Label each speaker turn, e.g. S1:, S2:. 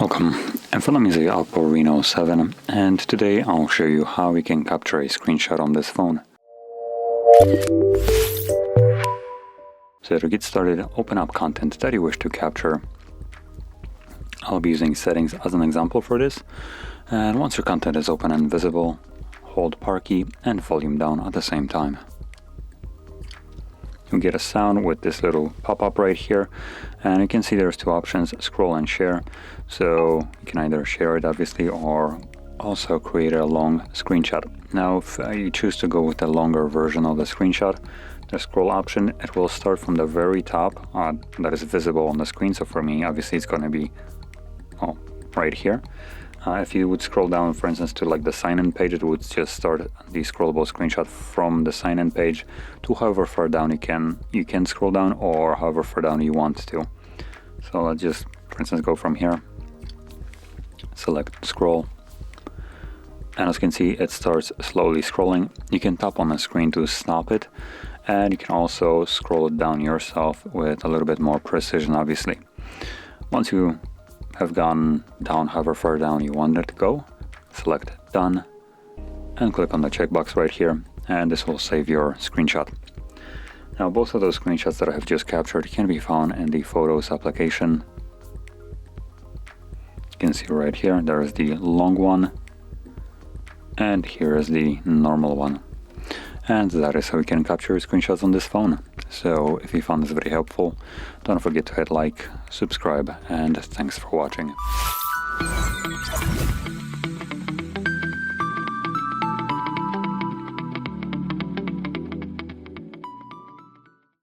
S1: Welcome, in front of me is the OPPO Reno7, and today I'll show you how we can capture a screenshot on this phone. So to get started, open up content that you wish to capture. I'll be using settings as an example for this, and once your content is open and visible, hold power key and volume down at the same time. You get a sound with this little pop-up right here, and you can see there's two options, scroll and share. So you can either share it obviously or also create a long screenshot. Now if you choose to go with a longer version of the screenshot, the scroll option, it will start from the very top that is visible on the screen. So for me, obviously it's going to be right here. If you would scroll down, for instance, to like the sign-in page, it would just start the scrollable screenshot from the sign-in page to however far down you can scroll down, or however far down you want to. So let's just, for instance, go from here, select scroll, and as you can see, it starts slowly scrolling. You can tap on the screen to stop it, and you can also scroll it down yourself with a little bit more precision, obviously. Once you have gone down however far down you want it to go, select done and click on the checkbox right here, and this will save your screenshot. Now both of those screenshots that I have just captured can be found in the Photos application. You can see right here, there is the long one and here is the normal one. And that is how you can capture screenshots on this phone. So if you found this very helpful, don't forget to hit like, subscribe, and thanks for watching.